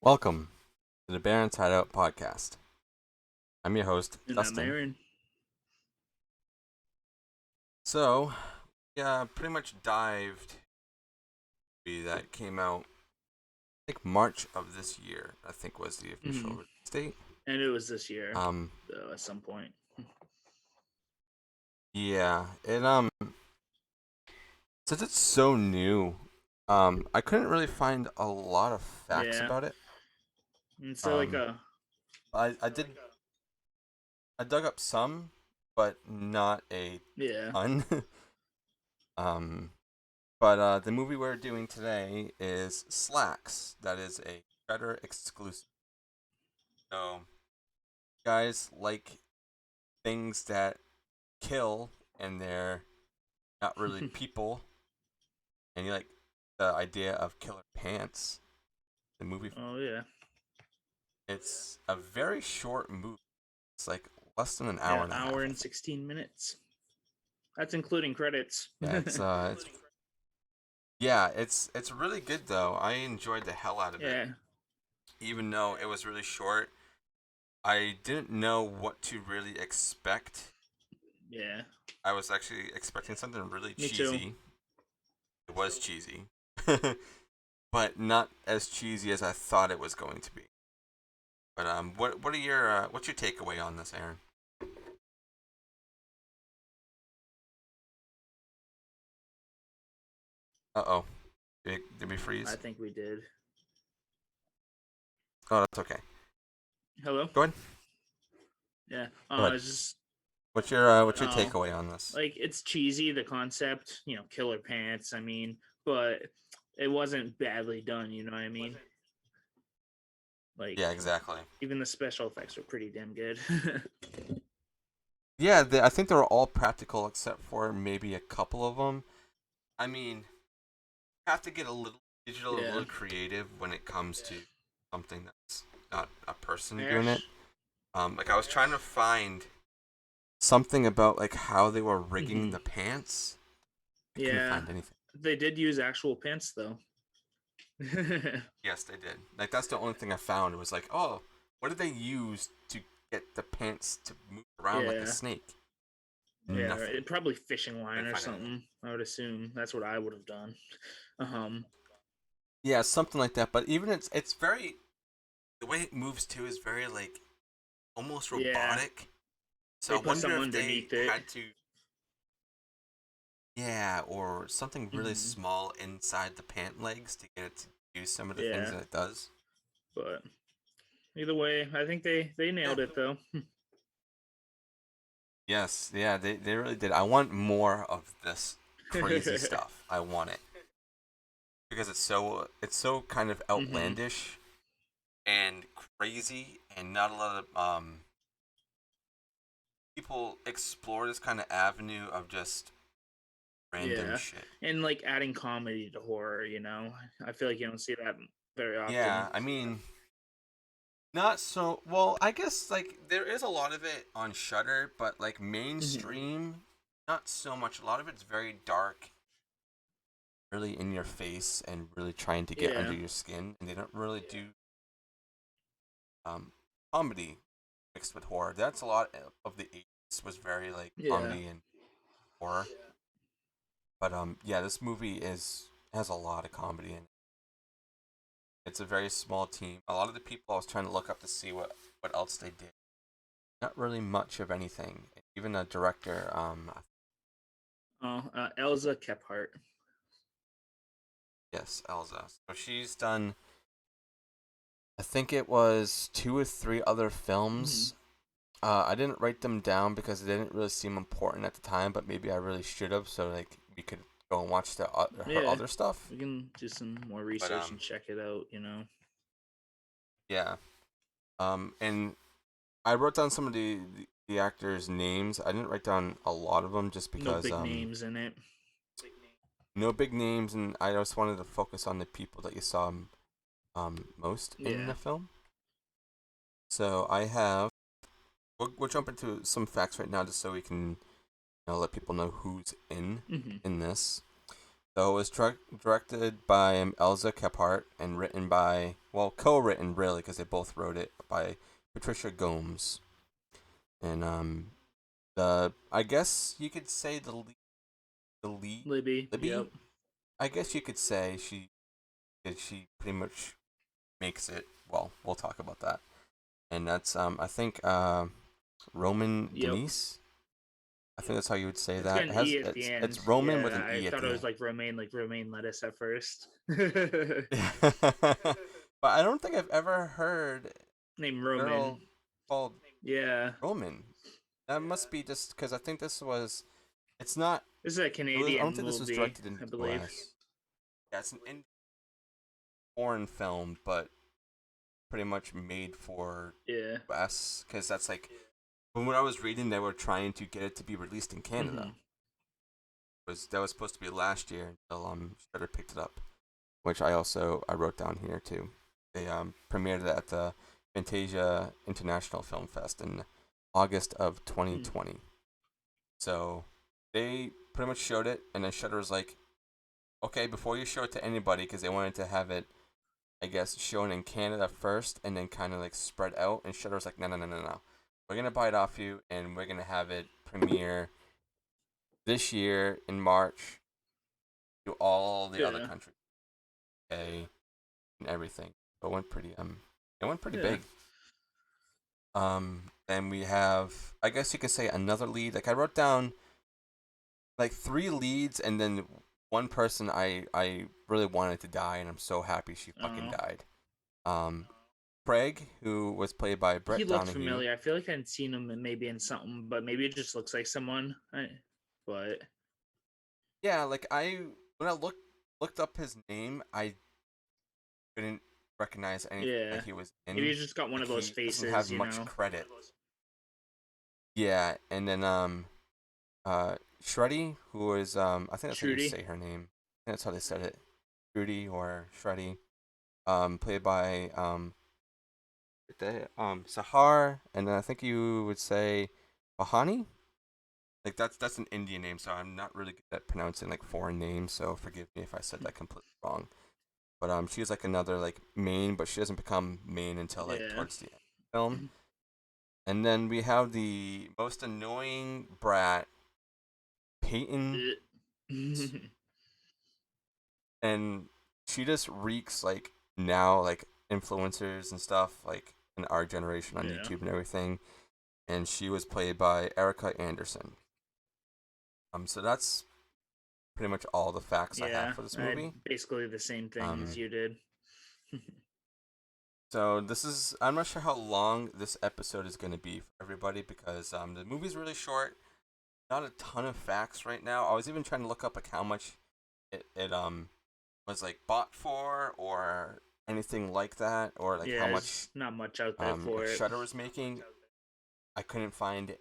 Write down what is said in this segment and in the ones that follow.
Welcome to the Baron's Hideout podcast. I'm your host, And I'm Dustin. Aaron. So, yeah, pretty much dived that came out, I think March of this year, I think was the official Hmm. release date. And it was this year, Um, though, at some point. yeah, since it's so new, I couldn't really find a lot of facts Yeah. about it. And so, like, Um, I dug up some, but not a yeah. ton. um, But the movie we're doing today is Slaxx. That is a Shudder exclusive. So, guys like things that kill and they're not really people, and you like the idea of killer pants. The movie. Oh, yeah. It's a very short movie. It's like less than an hour Yeah, and a half, hour I and think. 16 minutes. That's including credits. It's really good though. I enjoyed the hell out of it, Yeah. even though it was really short. I didn't know what to really expect. Yeah. I was actually expecting something really Me too. cheesy. It was cheesy, but not as cheesy as I thought it was going to be. But what are your what's your takeaway on this, Aaron? Uh-oh, did we I freeze? think we did. Oh, that's okay. Hello? Go ahead. Yeah. Go ahead. It's just, What's your oh, takeaway on this? like, it's cheesy, the concept, killer pants, I mean, but it wasn't badly done, you know what I mean? Like, Yeah, exactly. even the special effects were pretty damn good. Yeah, I think they were all practical except for maybe a couple of them. I mean, you have to get a little digital, a Yeah. little creative when it comes to something that's not a person doing it. Ash. Like I was trying to find something about like how they were rigging Hmm. the pants. I couldn't Yeah, find anything. they did use actual pants though. Yes, they did. Like that's the only thing I found. It was like, oh, what did they use to get the pants to move around like a Yeah, snake? yeah, right. Nothing. Probably fishing line Couldn't or find anything. something. I would assume that's what I would have done. Um, Yeah, something like that. But even it's very the way it moves too is very like almost yeah, robotic. So they I put wonder something if they underneath it. had to, yeah, or something really Hmm. small inside the pant legs to get it to do some of the things Yeah, that it does. but either way, I think they Yeah. nailed it though. Yes, yeah, they really did. I want more of this crazy stuff. I want it because it's so kind of Hmm. outlandish and crazy, and not a lot of people explore this kind of avenue of just random Yeah, shit. and like adding comedy to horror, I feel like you don't see that very often. Yeah, I mean, not so well. I guess like there is a lot of it on Shudder, but like Hmm. mainstream, not so much. A lot of it's very dark, really in your face, and really trying to get under Yeah, your skin. And they don't really do um, comedy mixed with horror. That's a lot of the 80s was very like yeah, comedy and horror. But yeah, this movie is has a lot of comedy in it. It's a very small team. A lot of the people I was trying to look up to see what else they did. Not really much of anything. Even the director, oh, Elza Kephart. yes, Elza. So she's done. I think it was two or three other Hmm. films. I didn't write them down because they didn't really seem important at the time, but maybe I really should have, so like we could go and watch her Yeah, other stuff. we can do some more But research and check it out. yeah. And I wrote down some of the actors' names. I didn't write down a lot of them just No because big names in it. no big names, and I just wanted to focus on the people that you saw most in Yeah. the film. So I have. We'll jump into some facts right now, just so we can let people know who's Hmm. in this. So it was directed by Elza Kephart and written by, well, co-written really because they both wrote it by Patricia Gomes. And the I guess you could say the lead Libby. Libby. Yep. I guess you could say she pretty much makes it. Well, we'll talk about that. And that's I think Roman Yep. Denise. I think that's how you would say It's got that. an E at the It's end. Roman with Yeah, an I E at thought it the was end. like romaine lettuce at first. But I don't think I've ever heard Named a Roman. girl called Yeah. Roman. That must be just because I think this was. It's not. This is a It was. I don't Canadian think this was movie, directed in I the believe. U.S. Yeah, it's an foreign film, but pretty much made for Yeah. U.S. Because that's like from what I was reading, they were trying to get it to be released in Canada. Hmm. That was supposed to be last year until Shudder picked it up, which I wrote down here too. They premiered it at the Fantasia International Film Fest in August of 2020. So they pretty much showed it, and then Shudder was like, "Okay, before you show it to anybody, because they wanted to have it, I guess, shown in Canada first, and then kind of like spread out." And Shudder was like, "No, no, no, no, no. We're gonna buy it off you, and we're gonna have it premiere this year in March to all the other Yeah. countries, okay, and everything." But it went pretty Yeah. big. And we have, I guess you could say, another lead. Like I wrote down like three leads, and then one person I really wanted to die, and I'm so happy she fucking Oh. died. Um, Craig, who was played by He Brett looked Donahue. familiar. I feel like I'd seen him maybe in something, but maybe it just looks like someone. But Yeah, like when I looked up his name, I couldn't recognize anything yeah, that he was maybe in. he's just got one Like of those he doesn't have faces, you much know. credit. Yeah, and then Shreddy, who is I think that's how you Trudy. say her name. I think that's how they said it. Trudy or Shreddy. Played by Sahar, and then I think you would say Bahani. Like that's an Indian name, so I'm not really good at pronouncing like foreign names. So forgive me if I said that completely wrong. But she was like another like main, but she doesn't become main until like Yeah. towards the end of the film. And then we have the most annoying brat, Peyton, and she just reeks like now like influencers and stuff like in our generation on Yeah. YouTube and everything. And she was played by Erica Anderson. So that's pretty much all the facts I have Yeah. for this I had movie. basically the same thing as Um, you did. so this is I'm not sure how long this episode is going to be for everybody because the movie's really short. Not a ton of facts right now. I was even trying to look up like how much it was like bought for or anything like that or like how Yeah, much there's not much out there for like it. Shudder was making. I couldn't find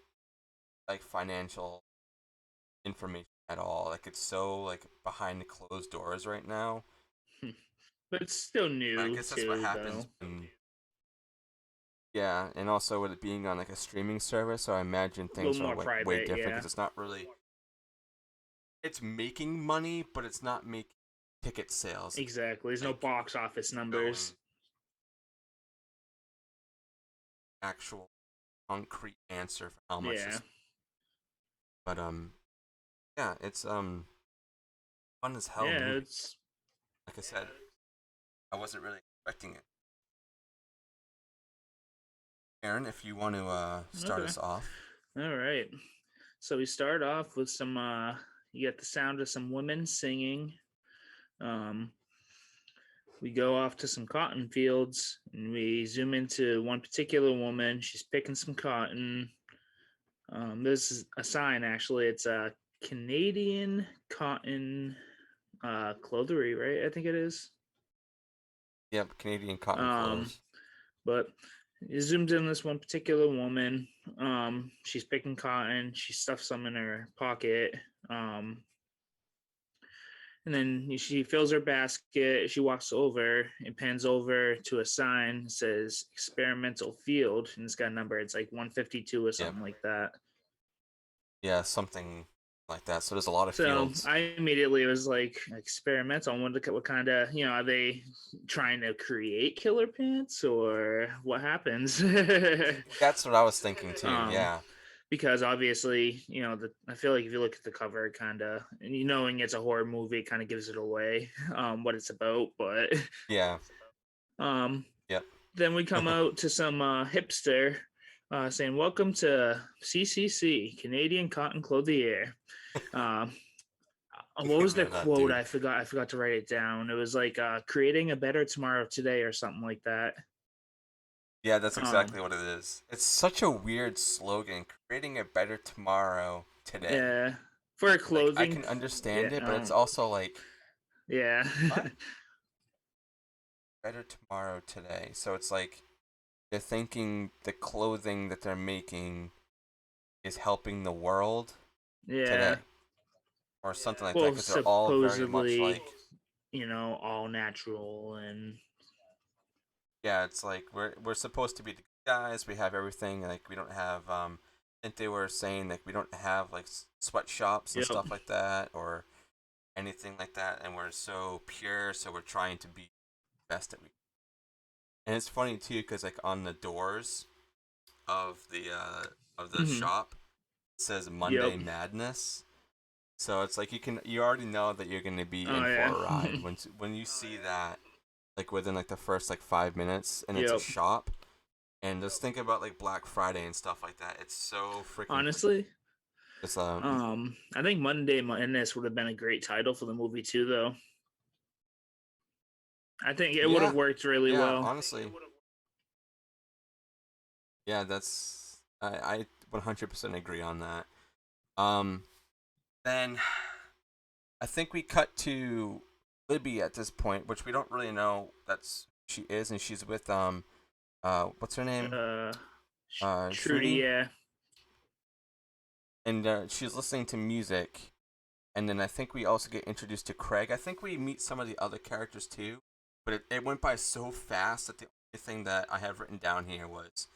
like financial information at all. Like it's so like behind the closed doors right now. But it's still But I new guess that's what too, happens though. when yeah, and also with it being on like a streaming service, so I imagine A little things are more like way private, different yeah. because it's not really it's making money, but it's not making ticket sales Exactly. There's no like box office going numbers. actual concrete answer for how much Yeah. this. But yeah, it's fun as hell Yeah, movie. it's Like I said, I wasn't really expecting it. Aaron, if you want to start okay. us off. All right. So we start off with some you get the sound of some women singing. Um we go off to some cotton fields and we zoom into one particular woman. She's picking some cotton. This is a sign actually. It's a Canadian cotton clothery, right? I think it is. Yep, Canadian cotton Um, clothes. but it zooms in this one particular woman. She's picking cotton. She stuffs some in her pocket. Um, and then she fills her basket. She walks over and pans over to a sign that says experimental field. And it's got a number. It's like 152 or Yep. something like that. Yeah, something like that. So there's a lot of So fields. I immediately was like experimental. I wanted to what kind of are they trying to create killer pants or what happens? That's what I was thinking too. um, Yeah, because obviously I feel like if you look at the cover, kind of and knowing it's a horror movie, kind of gives it away what it's about. But yeah, um, yep. then we come out to some hipster saying, "Welcome to CCC, Canadian Cotton Clothier." Um, what was the Yeah, that quote? dude. I forgot to write it down. It was like creating a better tomorrow today or something like that. Yeah, that's Um, exactly what it is. It's such a weird slogan, creating a better tomorrow today. yeah, for a Like I clothing. can understand Yeah, it, but it's also like yeah, what? Better tomorrow today. So it's like they're thinking the clothing that they're making is helping the world yeah. today or something like that Well, because they're all very much supposedly, like all natural and yeah, it's like we're supposed to be the guys. We have everything. Like we don't have. I think they were saying like we don't have like sweatshops and yep. stuff like that or anything like that, and we're so pure. So we're trying to be the best that we. And it's funny too because like on the doors of the Hmm. shop it says Yep. Monday Madness. So it's like you already know that you're gonna be Oh in yeah. for a ride when you see that like within like the first like 5 minutes and it's a Yep. shop. And just think about like Black Friday and stuff like that. It's so freaking cool. Honestly, It's I think Monday Madness would have been a great title for the movie too, though. I think it would have yeah, worked really yeah. well. Honestly, yeah. That's I 100% agree on that. Um, then I think we cut to Libby at this point, which we don't really know that's she is, and she's with what's her name? Uh, Trudy, Trudy, yeah, and she's listening to music. And then I think we also get introduced to Craig. I think we meet some of the other characters too, but it went by so fast that the only thing that I have written down here was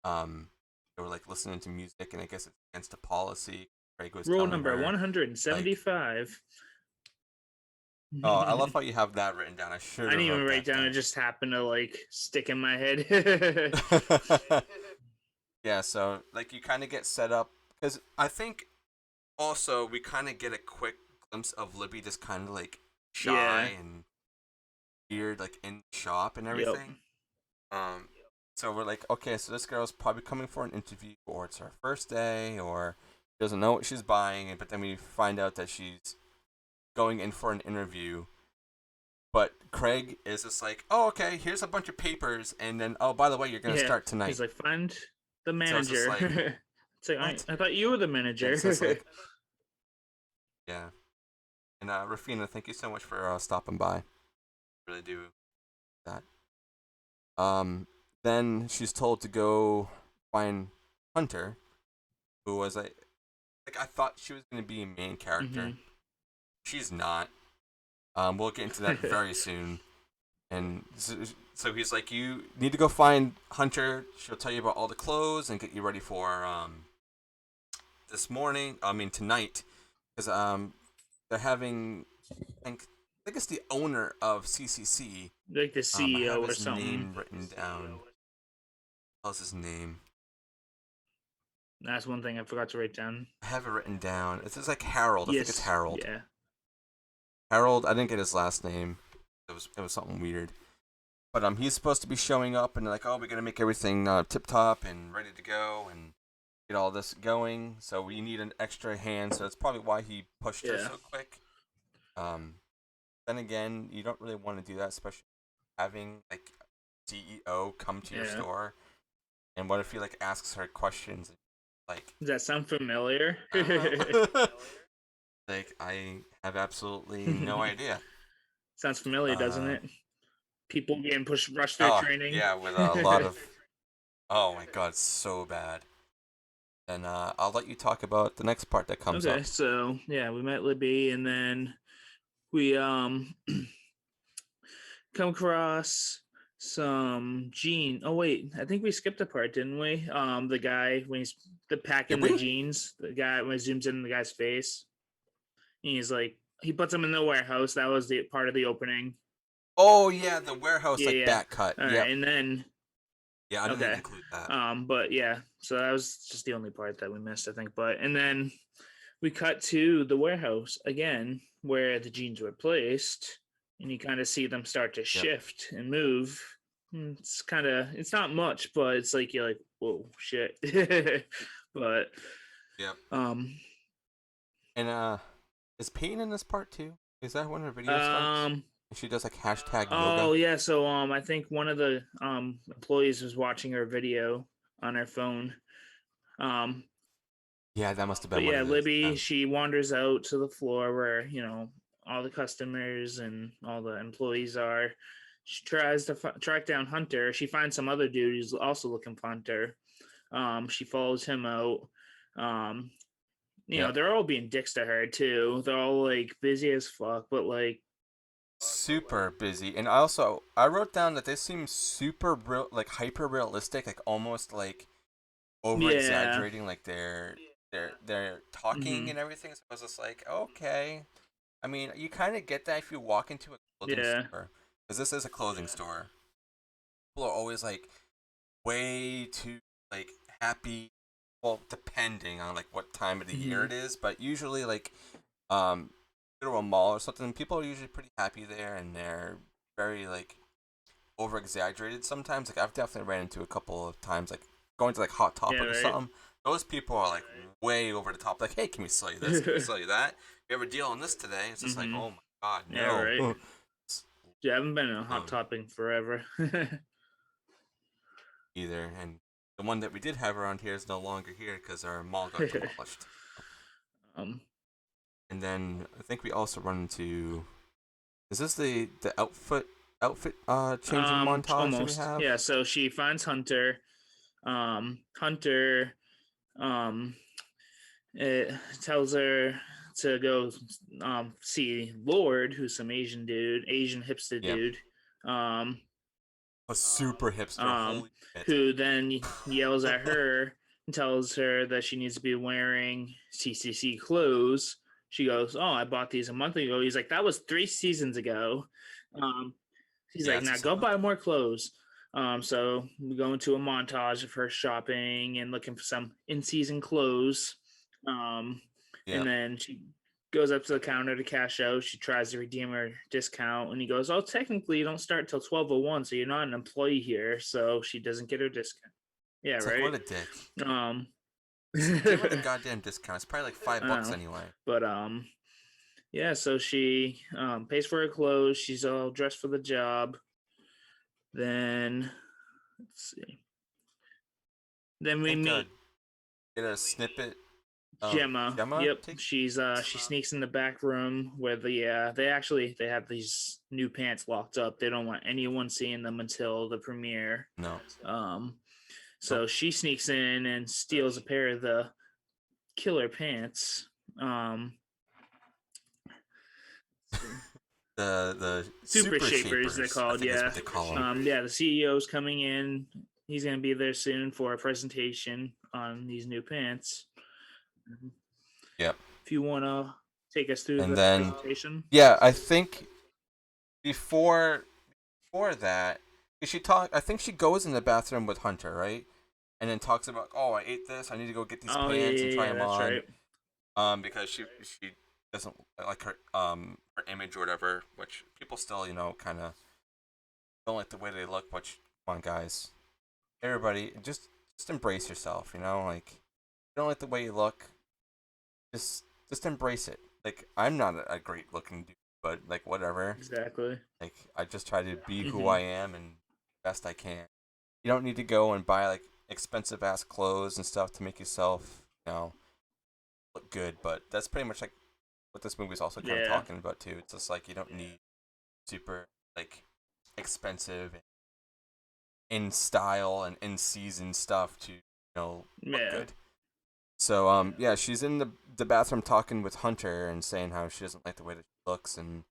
um they were like listening to music, and I guess it's against the policy. Craig was rule telling number her like, 175. "Oh, I love I how you have that written down. I should didn't have even wrote write that down. It down." just happened to like stick in my head. Yeah, so like you kind of get set up because I think also we kind of get a quick glimpse of Libby just kind of like Yeah. shy and weird, like in the shop and Yep. everything. Um, so we're like, okay, so this girl's probably coming for an interview, or it's her first day, or she doesn't know what she's buying. But then we find out that she's going in for an interview. But Craig is just like, oh, okay, here's a bunch of papers, and then, oh, by the way, you're gonna Yeah. start He's tonight. like, find the So it's just manager. like, It's like what? I thought you were the And it's just manager. like, yeah. And Rafina, thank you so much for stopping by. Really do that. Then she's told to go find Hunter, who was like I thought she was gonna be a main character. Hmm. She's not. We'll get into that very soon. And so he's like, you need to go find Hunter. She'll tell you about all the clothes and get you ready for this morning. I mean tonight, because they're having I think it's the owner of CCC. Like the I have CEO or his something. name written down. What's his name? That's one thing I forgot to write down. I have it written down. It's just like Harold. I think it's Yes. Harold. Yeah. Harold. I didn't get his last name. It was something weird. But he's supposed to be showing up, and they're like, oh, we're gonna make everything tip top and ready to go, and get all this going. So we need an extra hand. So that's probably why he pushed her Yeah. so quick. Um, then again, you don't really want to do that, especially having like CEO come to your Yeah. store. And what if he like asks her questions, like, Does that sound familiar? I don't know. Like I have absolutely no idea. Sounds familiar, doesn't Uh, it? People getting pushed, rush their oh training. yeah, with a lot of oh my god, so bad. And I'll let you talk about the next part that comes Okay, up. so yeah, we met Libby, and then we come across some jean. Oh wait, I think we skipped a part, didn't we? The guy when he's Did packing the we? jeans, the guy when it zooms in the guy's face, and he's like he puts them in the warehouse. That was the part of the opening. Oh yeah, the warehouse Yeah, like yeah. back cut. All right, Yep. and then Yeah, I didn't okay, include that. but yeah, so that was just the only part that we missed, I think. But and then we cut to the warehouse again, where the jeans were placed, and you kind of see them start to Yep. shift and move. It's kind of it's not much, but it's like you're like, whoa, shit. But Yep. um And is Peyton in this part too? Is that when her video starts? um And she does like hashtag oh yoga. yeah, so I think one of the employees was watching her video on her phone. Um Yeah, that must have but been what yeah, it is. Libby, she wanders out to the floor where, all the customers and all the employees are. She tries to track down Hunter. She finds some other dude who's also looking for Hunter. She follows him out. Um, Yep. they're all being dicks to her too. They're all like busy as fuck, but like, Super busy, and I wrote down that they seem super real, like hyper realistic, like almost like over yeah, exaggerating, like they're talking mm-hmm, and everything. So I was just like, okay. I mean, you kind of get that if you walk into a clothing yeah, store, because this is a clothing store. People are always like way too like happy. Well, depending on like what time of the year mm-hmm, it is, but usually like um, go to a mall or something. People are usually pretty happy there, and they're very like over exaggerated sometimes. Like I've definitely ran into a couple of times like going to like Hot yeah, Topic or right, something. Those people are like way over the top. Like, hey, can we sell you this? Can we sell you that? We have a deal on this today. It's just like, mm-hmm, oh my god, yeah, no. right. Yeah, I haven't been in a hot um, topping forever. either. And the one that we did have around here is no longer here because our mall got demolished. um, And then I think we also run into. Is this the outfit changing montage that we almost. have? Yeah, so she finds Hunter. Hunter um it tells her to go see Lord, who's some Asian hipster Yep. dude. Um A super hipster. um Holy shit. who then yells at her and tells her that she needs to be wearing CCC clothes. She goes, "Oh, I bought these a month ago." He's like, "That was 3 seasons ago." Um He's Yeah, like, it's now just like go what buy the. more clothes. So we go into a montage of her shopping and looking for some in-season clothes. Um, Yeah. and then she goes up to the counter to cash out. She tries to redeem her discount, and he goes, "Oh, technically you don't start till 12:01, so you're not an employee here." So she doesn't get her discount. Yeah, It's like right. what a dick. Um, Just give her the I goddamn discount. It's probably like $5 know, anyway. but yeah. So she pays for her clothes. She's all dressed for the job. Then let's see. Then I we think meet get a snippet of Gemma. Gemma Yep, take. she sneaks in the back room where they have these new pants locked up. They don't want anyone seeing them until the premiere. No. Um, Nope. so she sneaks in and steals a pair of the killer pants. The Super super shapers they're shapers, I called. think is Yeah, what they call them. yeah. The CEO's coming in. He's gonna be there soon for a presentation on these new pants. Yep. If you wanna take us through And the then presentation. yeah, I think before before that, she talk. I think she goes in the bathroom with Hunter, right? And then talks about, oh, I ate this. I need to go get these Oh pants and try yeah, them that's on. right. Because she doesn't like her image or whatever. Which people still kind of don't like the way they look. Which come on, guys, everybody just embrace yourself. Like you don't like the way you look, just embrace it. Like I'm not a great looking dude, but like whatever. Exactly. Like I just try to be who Mm-hmm. I am and best I can. You don't need to go and buy like expensive ass clothes and stuff to make yourself, look good. But that's pretty much like what this movie's also kind of Yeah. talking about too. It's just like you don't need super like expensive in style and in season stuff to look Yeah. good. So yeah, she's in the bathroom talking with Hunter and saying how she doesn't like the way that she looks and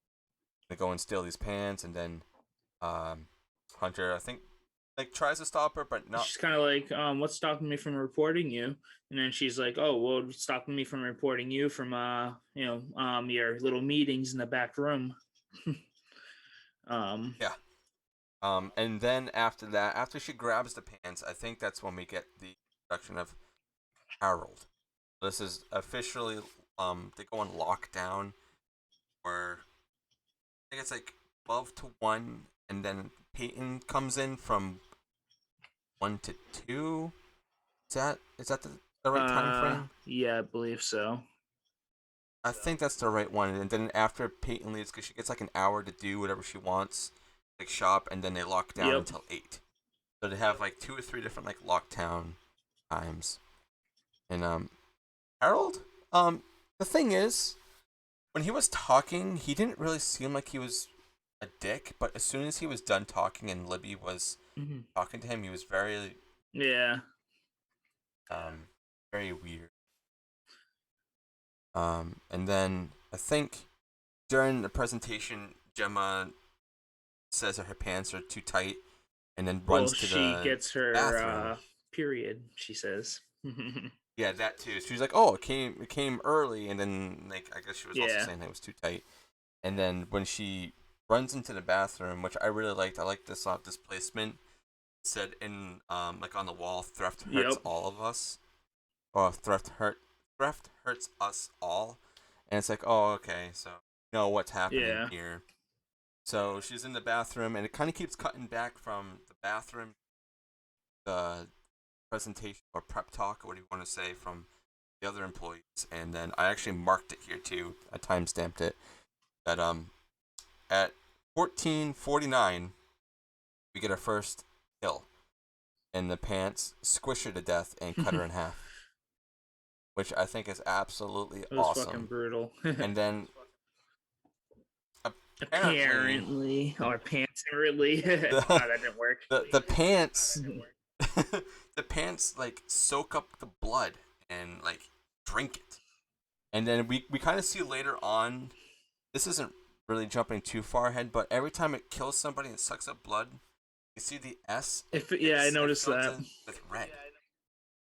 to go and steal these pants, and then um Hunter, I think, like tries to stop her, but not. She's kind of like, what's stopping me from reporting you? And then she's like, oh, well, what's stopping me from reporting you from, your little meetings in the back room. um, Yeah. And then after that, after she grabs the pants, I think that's when we get the introduction of Harold. This is officially they go on lockdown where I think it's like 12-1, and then Peyton comes in from 1-2. Is that the right time frame? yeah, I believe so. I think that's the right one. And then after Peyton leaves, because she gets like an hour to do whatever she wants, like shop, and then they lock down Yep. until 8. So they have like 2 or 3 different like lockdown times. And Harold, the thing is, when he was talking, he didn't really seem like he was a dick. But as soon as he was done talking and Libby was Mhm. talking to him, he was very Yeah. um very weird. And then I think during the presentation, Gemma says that her pants are too tight, and then Well, runs to she the gets her bathroom. period, she says. Yeah, that too. She's like, "Oh, it came early," and then like I guess she was also Yeah. saying that it was too tight. And then when she runs into the bathroom, which I really liked, I like this displacement. It said in like on the wall, "Theft hurts Yep. all of us," or "Theft hurts us all," and it's like, oh, okay, so you know what's happening Yeah. here. So she's in the bathroom, and it kind of keeps cutting back from the bathroom, the presentation or prep talk, or what do you want to say, from the other employees. And then I actually marked it here too. I time stamped it that at 14:49 we get our first kill, and the pants squish her to death and cut her in half, which I think is absolutely It was fucking awesome. brutal. And then apparently Apparently, or apparently, the that didn't work. the pants the pants like soak up the blood and like drink it. And then we kind of see later on, this isn't really jumping too far ahead, but every time it kills somebody and sucks up blood, you see the S, If yeah, I it noticed fills that. in with red.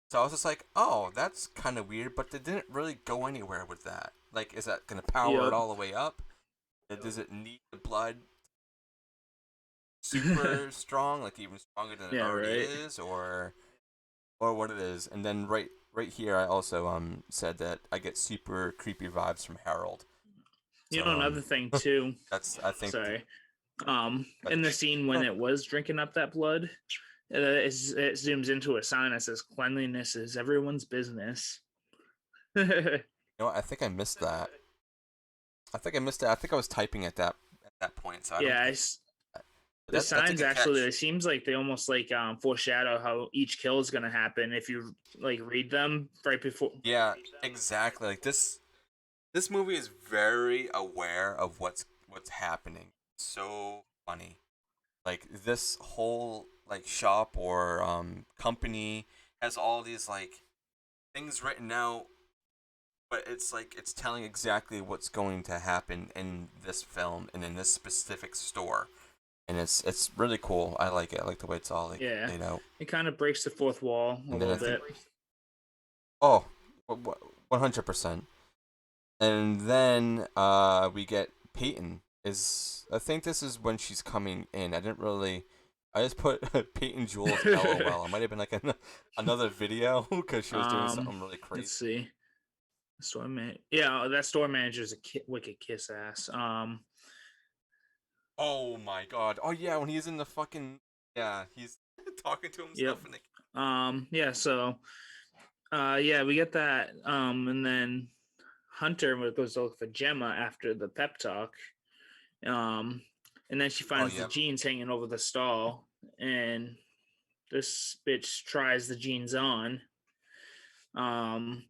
So I was just like, oh, that's kind of weird, but they didn't really go anywhere with that. Like, is that going to power it Yep. all the way up? Does it need the blood super strong, like even stronger than it Yeah. already Right. is, or what it is? And then right here, I also said that I get super creepy vibes from Harold. You So know, another thing too. that's I think Sorry. that, In the scene when it was drinking up that blood, it zooms into a sign that says "Cleanliness is everyone's business." Yeah, you know what, I think I missed that. I think I missed it. I think I was typing at that point, so I don't. the That's a signs good actually. catch. It seems like they almost like foreshadow how each kill is gonna happen if you like read them right before. Yeah, exactly. Like this movie is very aware of what's happening. So funny. Like this whole like shop or company has all these like things written out, but it's like it's telling exactly what's going to happen in this film and in this specific store. And it's really cool. I like it. I like the way it's all like Yeah, laid out. it kind of breaks the fourth wall a And then little I think, bit. oh, 100%. And then we get Peyton. Is I think this is when she's coming in. I didn't really. I just put Peyton Jules LOL. It might have been like another video because she was doing something really Let's crazy. see. Store man, yeah, that store manager's a wicked kiss ass. Oh my god. Oh yeah, when he's in the fucking, yeah, he's talking to Yep. himself and like, Yeah. So, yeah, we get that. And then Hunter goes to look for Gemma after the pep talk. Um, and then she oh finds the yeah, jeans hanging over the stall, and this bitch tries the jeans on. Um,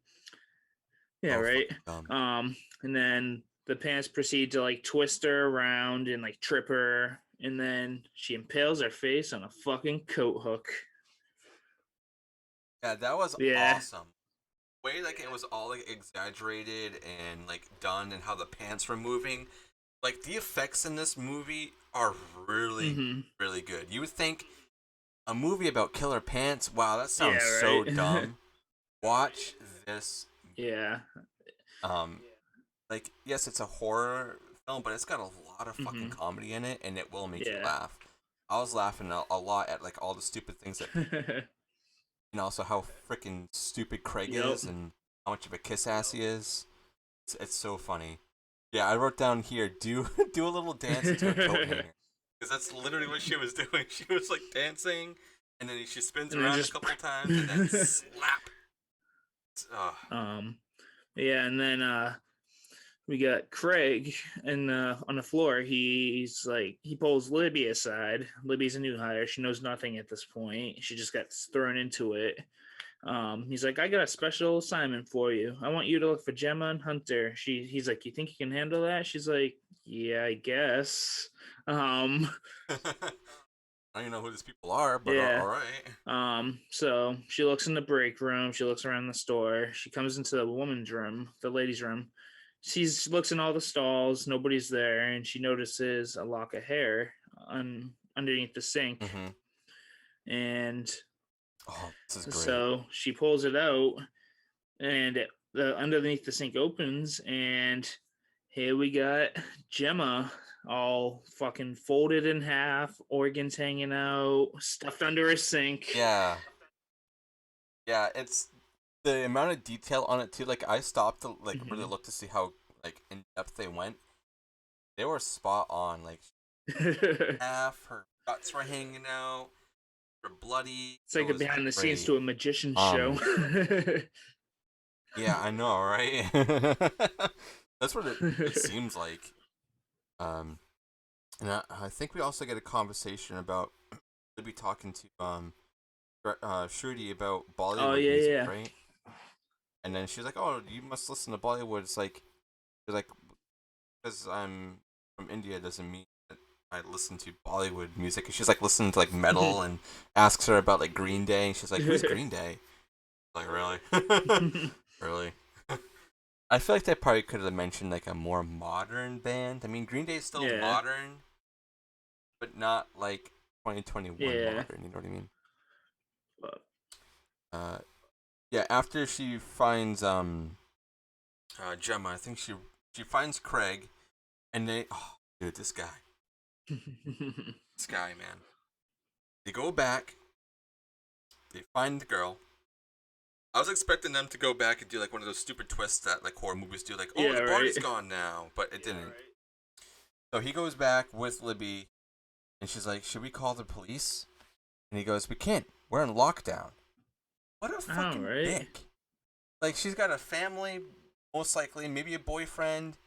yeah, so right. fucking dumb. And then the pants proceed to like twist her around and like trip her, and then she impales her face on a fucking coat hook. Yeah, that was Yeah, awesome. Way like it was all like exaggerated and like done, and how the pants were moving. Like the effects in this movie are really, Mm-hmm. really good. You would think a movie about killer pants. Wow, that Yeah, sounds so right. dumb. Watch this. Yeah. Um, like yes, it's a horror film, but it's got a lot of fucking Mm-hmm. comedy in it, and it will make you Yeah. laugh. I was laughing a lot at like all the stupid things that people, and also how freaking stupid Craig Yep. is, and how much of a kiss ass he is. It's so funny. Yeah, I wrote down here, do do a little dance into a coat And hanger, because that's literally what she was doing. She was like dancing, and then she spins then around a just couple times, and then slap. Uh, um yeah, and then we got Craig and on the floor. He's like he pulls Libby aside. Libby's a new hire. She knows nothing at this point. She just got thrown into it. He's like, I got a special assignment for you. I want you to look for Gemma and Hunter. He's like, you think you can handle that? She's like, yeah, I guess. Um, I don't even know who these people are, but yeah. all right. So she looks in the break room. She looks around the store. She comes into the woman's room, the ladies' room. She looks in all the stalls. Nobody's there, and she notices a lock of hair underneath the sink. Mm-hmm. And Oh, this is great. so she pulls it out, and the underneath the sink opens, and here we got Gemma all fucking folded in half, organs hanging out, stuffed under a sink. Yeah, yeah. It's the amount of detail on it too. Like I stopped to like really Mhm. look to see how like in depth they went. They were spot on. Like It's half her guts were hanging out, her bloody. It like a was behind the scenes great. to a magician's show. Um, yeah, I know, right? That's what it seems like. Um, and I think we also get a conversation about we'll be talking to Shruti about Oh Bollywood yeah, music, yeah. right? And then she's like, "Oh, you must listen to Bollywood." It's like, she's like, because I'm from India doesn't mean that I listen to Bollywood music. And she's like listening to like metal and asks her about like Green Day, and she's like, "Who's Green Day?" Like, really, really. I feel like they probably could have mentioned like a more modern band. I mean, Green Day is still Yeah, modern, but not like 2021 yeah. modern. You know what I mean? But, Uh, yeah. After she finds Gemma, I think she finds Craig, and they oh dude, this guy man. They go back. They find the girl. I was expecting them to go back and do like one of those stupid twists that like horror movies do, like, oh, yeah, the right. body's gone now, but it didn't. So he goes back with Libby, and she's like, should we call the police? And he goes, we can't. We're in lockdown. What a All fucking right. dick. Like, she's got a family, most likely, maybe a boyfriend,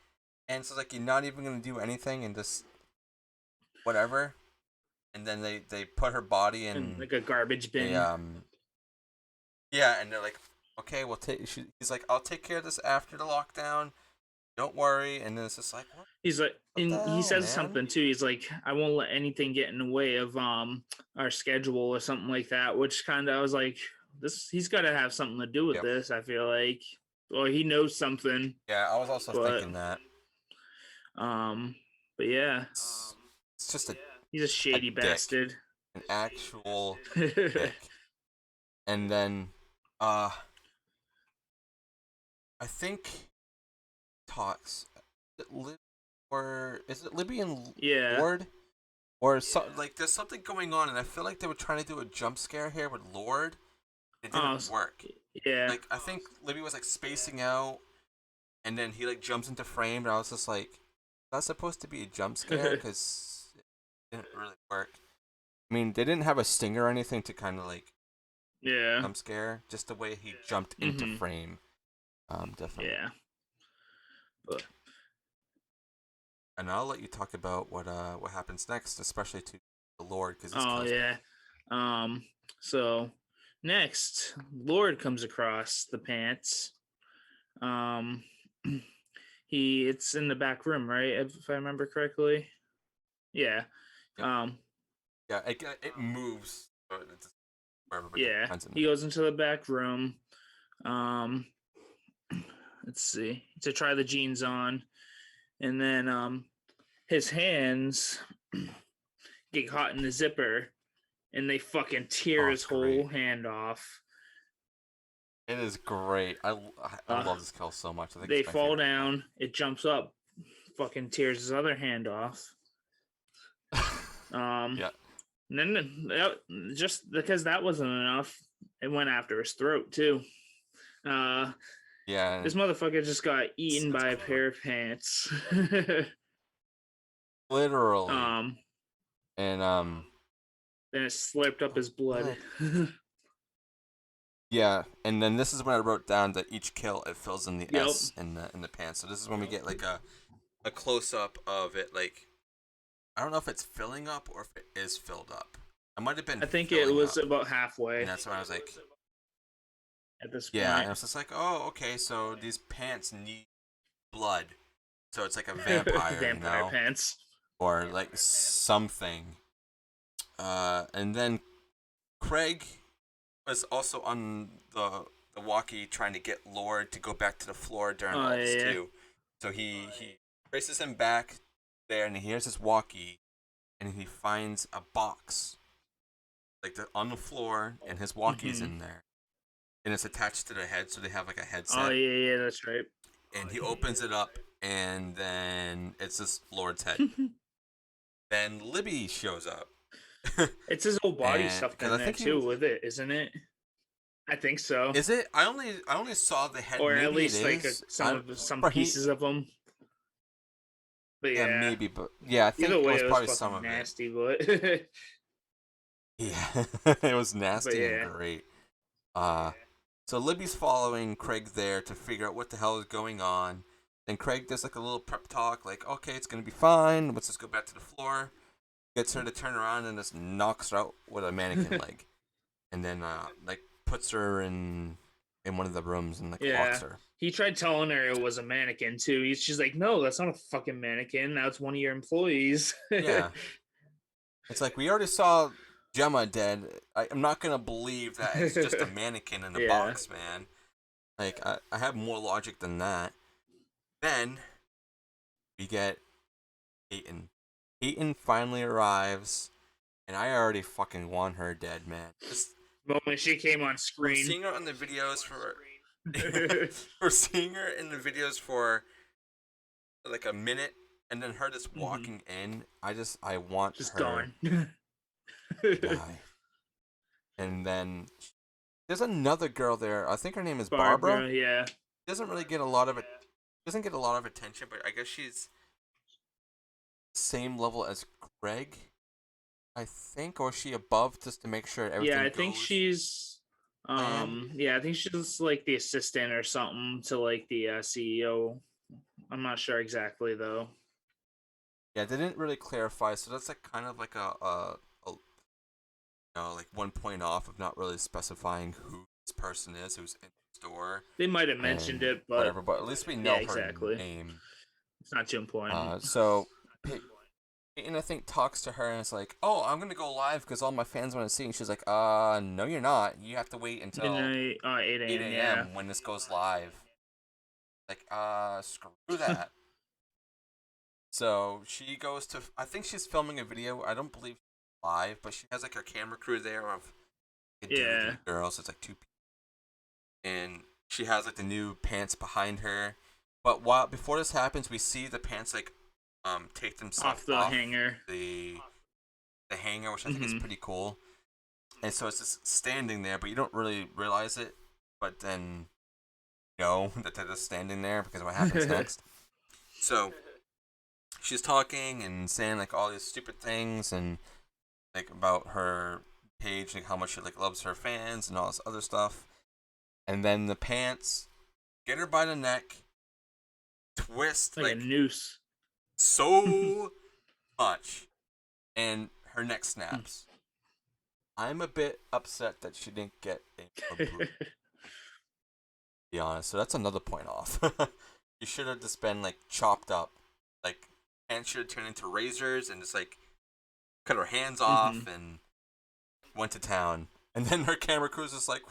and so like you're not even gonna do anything and just whatever. And then they put her body And in like a garbage a bin. yeah, and they're like, okay, we'll take. He's like, I'll take care of this after the lockdown. Don't worry. And then it's just like, He's like, what the and he hell, says man? something too. He's like, I won't let anything get in the way of our schedule or something like that. Which kind of I was like, this he's got to have something to do with Yep. this. I feel like, or he knows something. Yeah, I was also But thinking that um, but yeah, it's, it's just he's a a shady dick, bastard. an actual dick. And then, uh, I think talks or is it Libby and Yeah. Lord? Or so, like there's something going on, and I feel like they were trying to do a jump scare here with Lord. It Oh, didn't work. yeah. Like I think Libby was like spacing out, and then he like jumps into frame, and I was just like, "That's supposed to be a jump scare," because it didn't really work. I mean, they didn't have a stinger or anything to kind of like Yeah. jump scare, just the way he jumped into Mm-hmm. frame. Definitely. Yeah. But And I'll let you talk about what happens next, especially to the Lord, because this oh kills me. yeah. Um. So next, Lord comes across the pants. Um. It's in the back room, right? If I remember correctly. Yeah. Yep. Um. Yeah, it moves it's wherever, but yeah, Yeah. finds it in the He back. goes into the back room. Um. Let's see, to try the jeans on, and then his hands get caught in the zipper, and they fucking tear Oh, his it's great. whole hand off. It is great. I Uh, love this kill so much. I think they it's my fall favorite down. It jumps up, fucking tears his other hand off. kill. Um, Yeah. and then just because that wasn't enough, it went after his throat too. Uh, Yeah. this motherfucker just got eaten It's by a cool. pair of pants. Literally. um, And then it slurped up oh, his blood. blood. Yeah, and then this is when I wrote down that each kill it fills in the Yep. S in the pants. So this is when we get like a close up of it. Like I don't know if it's filling up or if it is filled up. It might have been I think it filling was up, about and halfway that's when I was like, at this yeah, point. and I was just like, oh, okay, so these pants need blood, so it's like a vampire, you Vampire know, pants. or like something. And then Craig was also on the walkie trying to get Lord to go back to the floor during Oh all this yeah. too. So he traces him back there, and he hears his walkie, and he finds a box like on the floor, and his walkie's Mm-hmm. in there, and it's attached to their head, so they have like a Oh headset. yeah, that's right. And he opens it up, and then it's this Lord's head. Then Libby shows up, It's his whole body and stuffed because in I there think he too, with it, isn't it? I think so, is it. I only saw the head. or at Maybe it least like is. I some but he pieces of them. But yeah yeah, maybe, but yeah, I either think it way, was it was probably some fucking of it. nasty. But Yeah, it was but nasty and yeah, great. Uh, so Libby's following Craig there to figure out what the hell is going on. Then Craig does like a little prep talk, like, okay, it's gonna be fine. Let's just go back to the floor. Gets her to turn around and just knocks her out with a mannequin leg, and then like puts her in one of the rooms and like locks yeah. her. He tried telling her it was a mannequin too. She's like, "No, that's not a fucking mannequin. That's one of your employees." Yeah, it's like we already saw Gemma dead. I'm not gonna believe that it's just a mannequin in a Yeah. box, man. Like I have more logic than that. Then we get Peyton. Peyton finally arrives, and I already fucking want her dead, man. Just The moment she came on from screen. seeing her on the videos for for seeing her in the videos for like a minute, and then her just Mhm. walking in, I want Just her gone. to die. And then there's another girl there. I think her name is Barbara. Barbara, yeah. She doesn't really get a lot of it. Doesn't get a lot of attention, but I guess she's same level as Greg, I think, or is she above just to make sure Yeah, everything I think goes she's plan? yeah, I think she's like the assistant or something to like the CEO. I'm not sure exactly though. Yeah, they didn't really clarify, so that's like kind of like a like 1 point off of not really specifying who this person is who's in the store They might have mentioned and it, but whatever. But at least we yeah, know her exactly. name. It's not too important. So Peyton I think talks to her and it's like, "Oh, I'm gonna go live because all my fans want to see." And she's like, no, you're not. You have to wait until Midnight, 8 8 a.m. Yeah. a.m. when this goes live." Like, screw that. So she goes to. I think she's filming a video. I don't believe she's live, but she has like her camera crew there of a dude and Yeah. a girl. So it's like two people, and she has like the new pants behind her. But while before this happens, we see the pants like take themselves Off the off hanger. the the hanger, which I think is Mm-hmm. pretty cool. And so it's just standing there, but you don't really realize it. But then you know that they're just standing there because of what happens next. So she's talking and saying like all these stupid things and like about her page, like how much she like loves her fans and all this other stuff. And then the pants get her by the neck, twist Like a like noose. so much, and her neck snaps. I'm a bit upset that she didn't get a boot, to be honest. So that's another point off. You should have just been like chopped up, like hands should have turned into razors and just like cut her hands Mm-hmm. off and went to town. And then her camera crew's just like,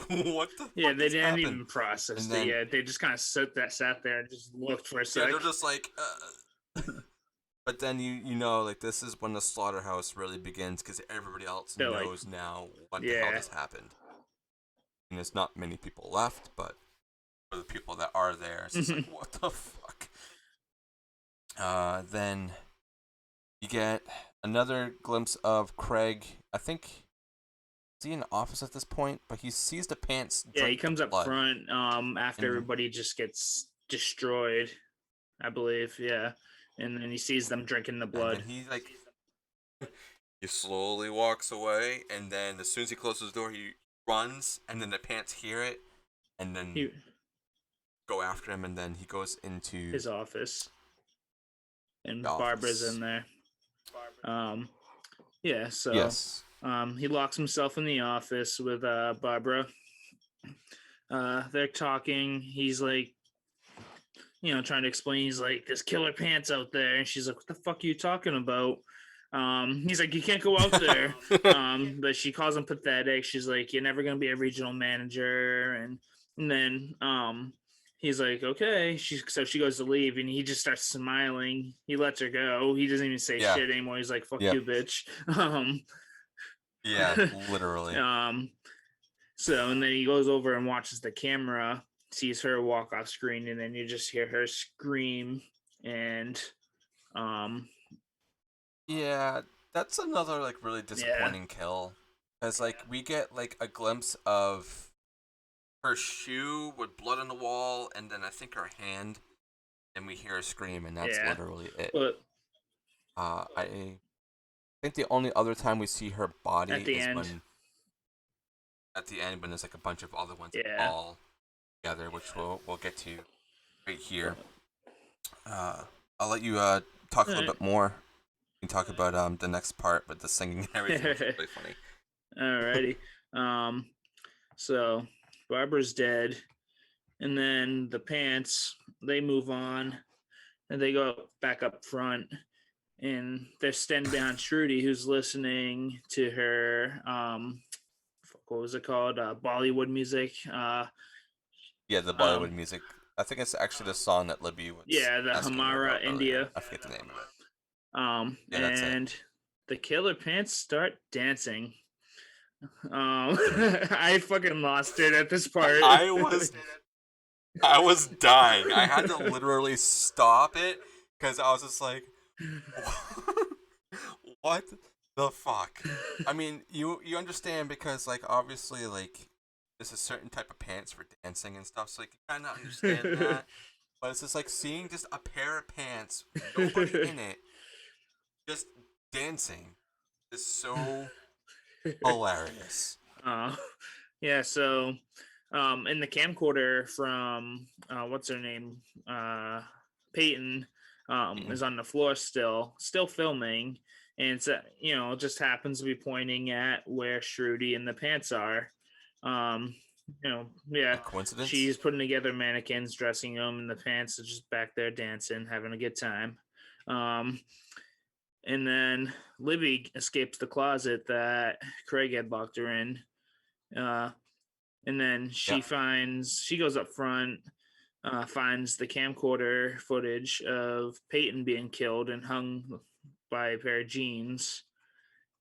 what the Yeah, fuck they has didn't happened? even process And it then yet. They just kind of sat there and just looked for a yeah, sec. they're just like, But then you know like this is when the slaughterhouse really begins because everybody else They're like, knows now what the hell yeah. just happened. And there's not many people left, but for the people that are there, it's just like what the fuck. Then you get another glimpse of Craig. I think is he in the office at this point? But he sees the pants Yeah, he drink the comes up blood, front after and everybody just gets destroyed, I believe. Yeah. And then he sees them drinking the and then blood. he like he slowly walks away, and then as soon as he closes the door, he runs, and then the pants hear it, and then He go after him, and then he goes into his office, the and Barbara's in office. there. Um yeah, so Yes. he locks himself in the office with Barbara. They're talking. He's like, trying to explain. He's like, "There's killer pants out there," and she's like, "What the fuck are you talking about?" He's like, "You can't go out there." But she calls him pathetic. She's like, "You're never gonna be a regional manager," and then he's like, "Okay." So she goes to leave, and he just starts smiling. He lets her go. He doesn't even say Yeah. shit anymore. He's like, "Fuck Yep. you, bitch." Yeah. Literally. um, so, and then he goes over and watches the camera, sees her walk off screen, and then you just hear her scream. And, um, Yeah. That's another like really yeah, disappointing kill, because like we get like a glimpse of her shoe with blood on the wall, and then I think her hand, and we hear her scream, and that's yeah. literally it. But I think the only other time we see her body at the is end, when at the end when there's like a bunch of other ones yeah. all together, which we'll get to right here. But, I'll let you talk a all little right. bit more. You can talk about the next part with the singing and everything, which is really funny. Alrighty. Um, so Barbara's dead. And then the pants, they move on and they go back up front, and they're standing behind Trudy, who's listening to her what was it called, Bollywood music. Yeah, the Um Bollywood music. I think it's actually the song that Libby was yeah, the asking her Hamara about earlier. India. I forget the name of it. Yeah, that's it. And the killer pants start dancing. I fucking lost it at this part. I was I was dying. I had to literally stop it because I was just like, what the fuck? I mean, you understand because like obviously like there's a certain type of pants for dancing and stuff, so like you kind of understand that. But it's just like seeing just a pair of pants, nobody in it, just dancing is so hilarious. uh, yeah, so in the camcorder from what's her name? Peyton Peyton. is on the floor still filming, and it's it just happens to be pointing at where Shruti and the pants are. Um, A yeah, coincidence? she's putting together mannequins, dressing them, and the pants are just back there dancing, having a good time. Um, and then Libby escapes the closet that Craig had locked her in. Uh, and then Yeah. she goes up front, finds the camcorder footage of Peyton being killed and hung by a pair of jeans.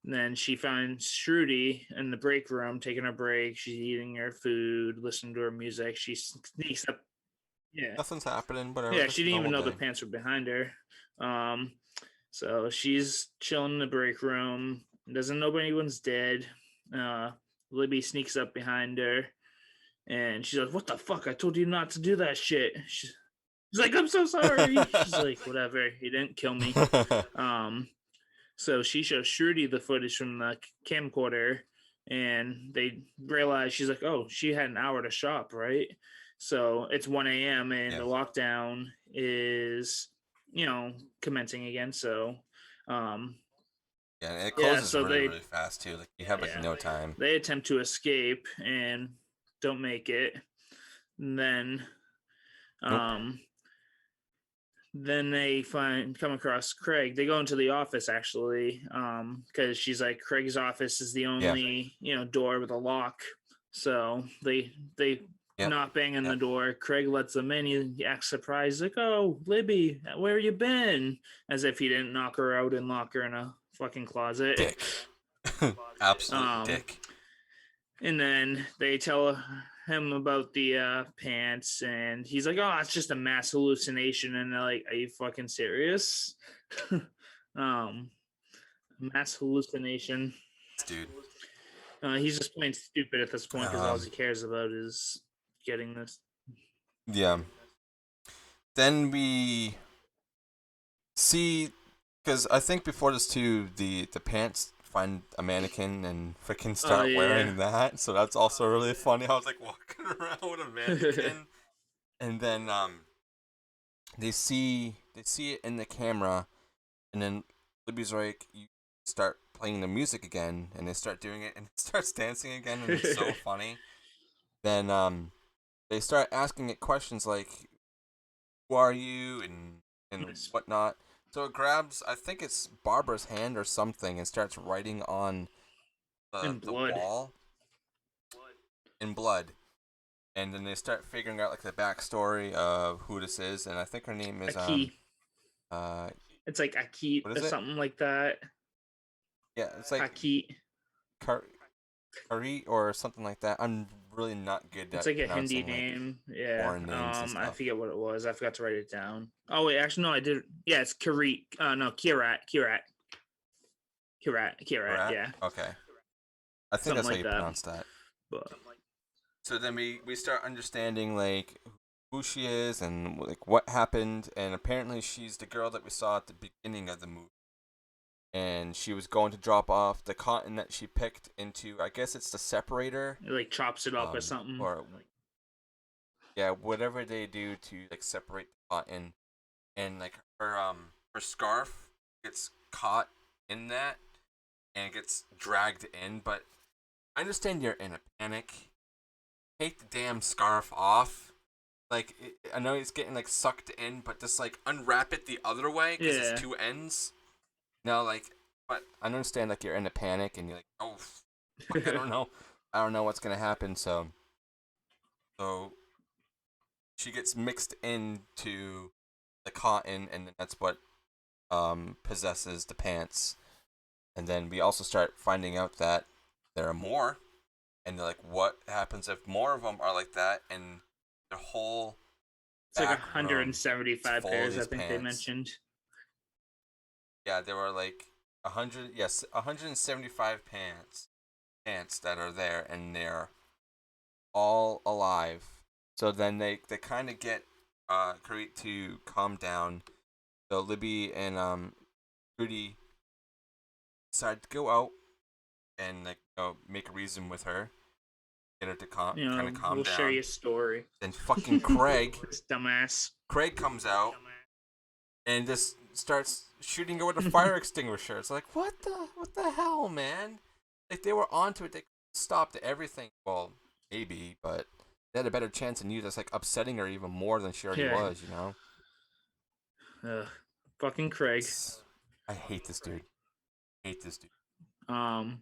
And then she finds Shruti in the break room taking a break. She's eating her food, listening to her music. She sneaks up. Yeah. Nothing's happening, whatever, Yeah, just she a didn't even normal know the day. pants were behind her. Um, so she's chilling in the break room, doesn't know anyone's dead. Uh, Libby sneaks up behind her, and she's like, "What the fuck? I told you not to do that shit." She's like, "I'm so sorry." She's like, "Whatever. He didn't kill me." Um, so she shows Shruti the footage from the camcorder, and they realize she's like, "Oh, she had an hour to shop, right?" So it's 1 a.m. and Yeah. the lockdown is, commencing again. So, um, Yeah, and it yeah, closes so really, really fast too. Like you have like yeah, no time. they attempt to escape and don't make it. And Nope. um, then they come across Craig. They go into the office actually, because she's like, Craig's office is the Yeah. only door with a lock. So they Yep. not banging the Yep. door. Craig lets them in. He acts surprised, like, "Oh, Libby, where you been?" As if he didn't knock her out and lock her in a fucking closet. Dick. Absolute Um, dick. and then they tell him about the pants, and he's like, "Oh, it's just a mass hallucination." And they're like, "Are you fucking serious?" um, mass hallucination. Dude. He's just plain stupid at this point because all Um, he cares about is getting this. yeah. Then we see, because I think before this too, the pants find a mannequin and freaking Oh start yeah, wearing that. So that's also really funny. I was like walking around with a yeah. mannequin, and then they see it in the camera, and then Libby's like, you start playing the music again, and they start doing it, and it starts dancing again, and it's so funny. Then they start asking it questions like, "Who are you?" and whatnot. So it grabs, I think it's Barbara's hand or something, and starts writing on the In the blood. wall in blood. And then they start figuring out like the backstory of who this is, and I think her name A is key. uh It's like Akit what or is it? something like that. Yeah, it's like Akit. Kar- Kari or something like that. I'm really not good It's at like a Hindi pronouncing like name. Yeah. foreign names and I stuff. forget what it was. I forgot to write it down. Oh wait, actually no, I did. Yeah, it's Karit. No, Kirat. Right? Yeah, Okay. I think something that's how like you that. pronounce that. But So then we start understanding like who she is and like what happened, and apparently she's the girl that we saw at the beginning of the movie. And she was going to drop off the cotton that she picked into, I guess it's the separator, it like chops it up or something. or yeah, whatever they do to like separate the cotton, and like her scarf gets caught in that and it gets dragged in. But I understand you're in a panic. Take the damn scarf off. Like I know it's getting like sucked in, but just like unwrap it the other way because it's Yeah. two ends. No, like, but I understand like you're in a panic and you're like, oh, fuck, I don't know, I don't know what's gonna happen. So she gets mixed into the cotton, and then that's what possesses the pants. And then we also start finding out that there are more, and they're like, what happens if more of them are like that, and the whole It's like back room is 175 full of pairs, I these think they pants. mentioned. Yeah, there were like 100, yes, 175 pants that are there, and they're all alive. So then they kind of get Karit to calm down. So Libby and Rudy decide to go out and like make a reason with her, get her to kind of calm We'll share down. your story. Then fucking Craig, This dumbass. Craig comes out and just starts shooting her with a fire extinguisher. It's like what the hell, man? Like they were onto it. They stopped everything. Well, maybe, but they had a better chance than you. That's like upsetting her even more than she already Yeah. was. You know. Fucking Craig. I hate this dude. I hate this dude. Um.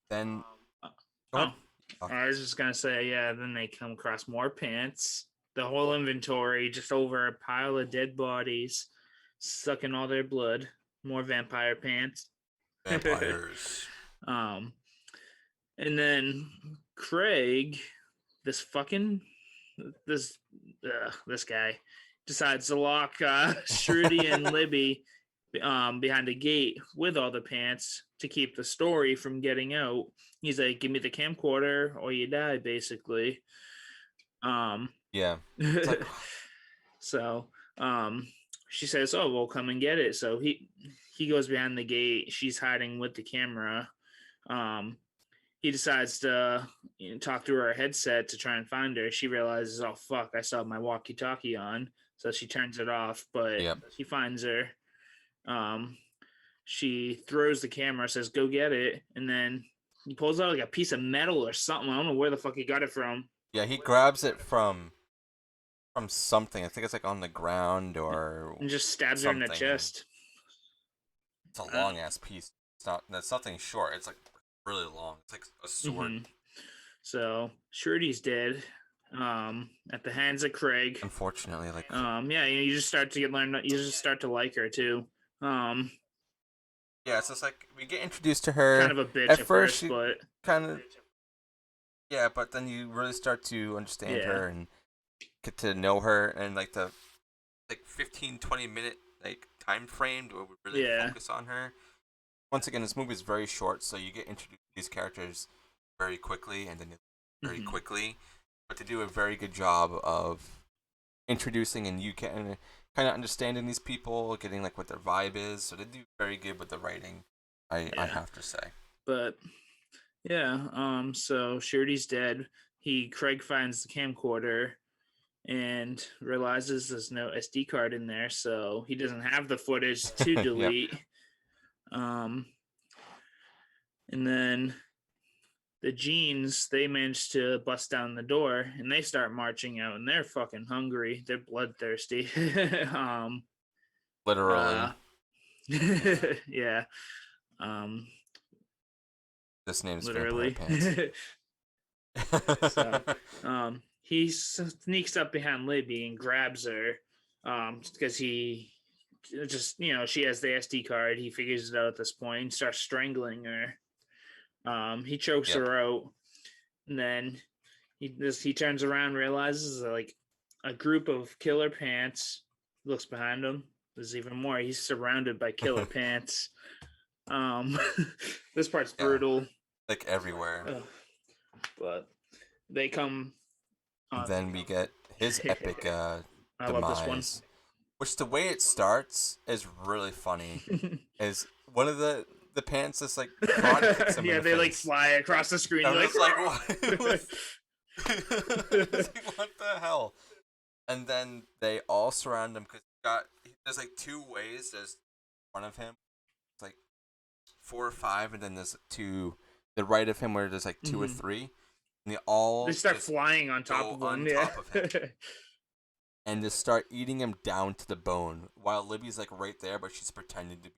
Then go Oh, ahead. Oh, I was just gonna say, yeah. Then they come across more pants. The whole inventory just over a pile of dead bodies, sucking all their blood. More vampire pants. vampires. um. And then Craig, this fucking this this guy decides to lock Shruti and Libby behind a gate with all the pants to keep the story from getting out. He's like, "Give me the camcorder or you die," basically. Um, Yeah. It's like so she says, "Oh, well, come and get it." So he goes behind the gate. She's hiding with the camera. Um, he decides to talk through her headset to try and find her. She realizes, oh fuck, I still have my walkie-talkie on, so she turns it off. But yep. he finds her. Um, she throws the camera, says, "Go get it," and then he pulls out like a piece of metal or something. I don't know where the fuck he got it from, Yeah, he grabs it from something. I think it's like on the ground or and just stabs her in the something, and chest. it's a long ass piece. It's not. That's nothing short. It's like really long. It's like a sword. Mm-hmm. So Shrudi's dead. at the hands of Craig. Unfortunately, like Yeah, you just start to you just start to like her too. Um, yeah, it's just like we get introduced to Kind her. of a bitch At at first, first, she but kind of yeah, but then you really start to understand yeah, her and get to know her, and like the 15-20 minute like time frame where we really yeah, focus on her. Once again, this movie is very short, so you get introduced to these characters very quickly and then very hmm quickly. But they do a very good job of introducing and you can kind of understanding these people, getting like what their vibe is. So they do very good with the writing. I yeah. have to say. But yeah, so Shirley's dead. Craig finds the camcorder and realizes there's no SD card in there, so he doesn't have the footage to Yeah, delete. Um, and then the Jeans, they manage to bust down the door and they start marching out and they're fucking hungry. They're bloodthirsty. um, literally. uh, yeah, um, This name's Vampire literally. Pants. So, he sneaks up behind Libby and grabs her, because he just, she has the SD card. He figures it out at this point and starts strangling her. He chokes Yep. her out, and then he turns around, realizes that, like, a group of killer pants looks behind him. There's even more. He's surrounded by killer pants. Um, this part's Yeah, brutal. like everywhere. Ugh. But they come And on. then we get his epic I love this one. demise, which the way it starts is really funny. Is one of the pants just like karate kicks him in Yeah, the they like face. fly across the screen. I'm You're like, just like, what? It's like, what the hell? And then they all surround him because there's like two ways. There's in front of him, it's like 4 or 5, and then there's to the right of him where there's like two or Mhm. three, and they They all start just flying on top go of them. on Yeah. top of him and just start eating him down to the bone. While Libby's like right there, but she's pretending to be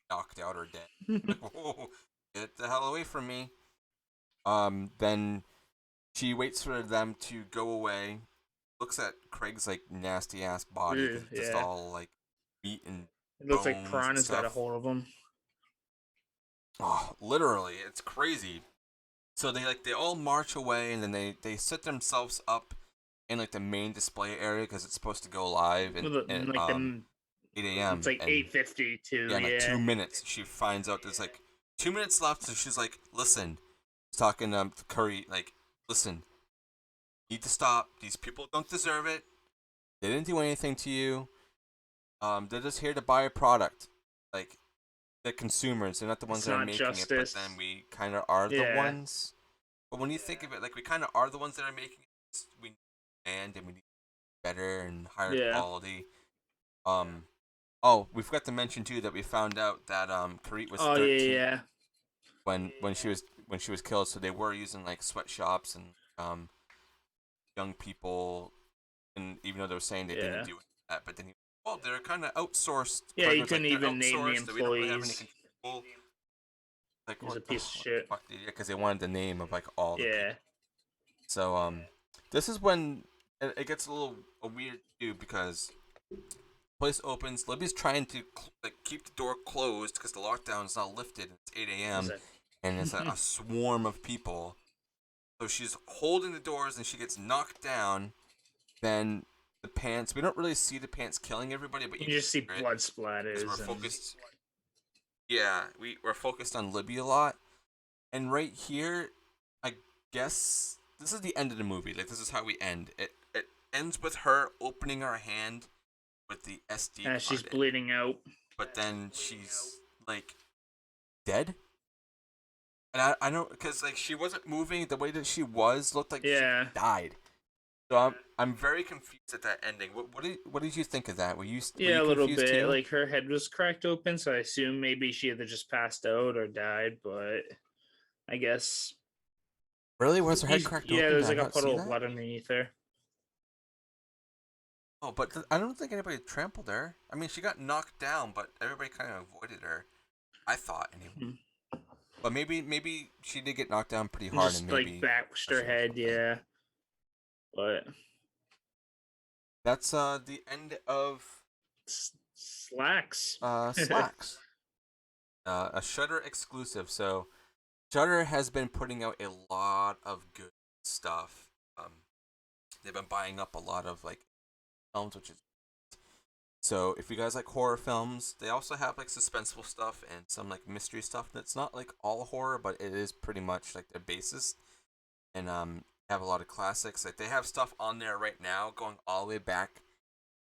knocked out or dead. Like, whoa, get the hell away from me. Then she waits for them to go away. Looks at Craig's like nasty ass body because it's just Yeah. all like meat and It looks like bones and Piranha's got a stuff. hold of them. Oh, literally, it's crazy. So they all march away and then they set themselves up in like the main display area because it's supposed to go live at Like the 8 it's a.m. like and 8:52. yeah, in like Yeah. 2 minutes she finds out there's like 2 minutes left. So she's like, "Listen," she's talking to Curry like, "Listen, you need to stop. These people don't deserve it. They didn't do anything to you. They're just here to buy a product. Like the consumers, they're not the ones It's that are not making it, but then justice. we kind of are the Yeah. ones. But when you think of it, like we kind of are the ones that are making it. We and we need better and higher Yeah. quality. Um, oh, we forgot to mention too that we found out that Karit was Oh yeah, 13 yeah. when she was killed. So they were using like sweatshops and young people, and even though they were saying they didn't Yeah. do that, but then well, they're kind of outsourced. Yeah, Craig you was couldn't like, they're even name the outsourced. That we don't really have any employees. control. Like He's a what the, piece of what the shit. fuck, dude? Yeah, because they wanted the name of like all the Yeah. people. So this is when it gets a little weird too because place opens. Libby's trying to like keep the door closed because the lockdown is not lifted. It's 8 Is a.m. that? and it's a swarm of people. So she's holding the doors and she gets knocked down. Then the pants. We don't really see the pants killing everybody, but you You can just see hear it blood because we're splatters and focused. Yeah, we're focused on Libby a lot. And right here, I guess this is the end of the movie. Like this is how we end. It ends with her opening her hand with the SD as she's card in. bleeding out. But then she's like dead. And I don't because like she wasn't moving the way that she was looked like she Yeah. died. So I'm very confused at that ending. What did you think of that? Were Yeah, you a little confused bit. too? Like her head was cracked open, so I assume maybe she either just passed out or died, but I guess Really? Was her head cracked yeah, open? Did there's I like a not see puddle of that? blood underneath her. Oh, but I don't think anybody trampled her. I mean, she got knocked down, but everybody kind of avoided her. I thought anyway. Hmm. But maybe she did get knocked down pretty And hard, and just like maybe bashed her pressure or head, something. yeah. But That's the end of Slaxx. Slaxx, a Shudder exclusive. So Shudder has been putting out a lot of good stuff. They've been buying up a lot of like films, which is so. If you guys like horror films, they also have like suspenseful stuff and some like mystery stuff. That's not like all horror, but it is pretty much like their basis. And have a lot of classics. Like they have stuff on there right now, going all the way back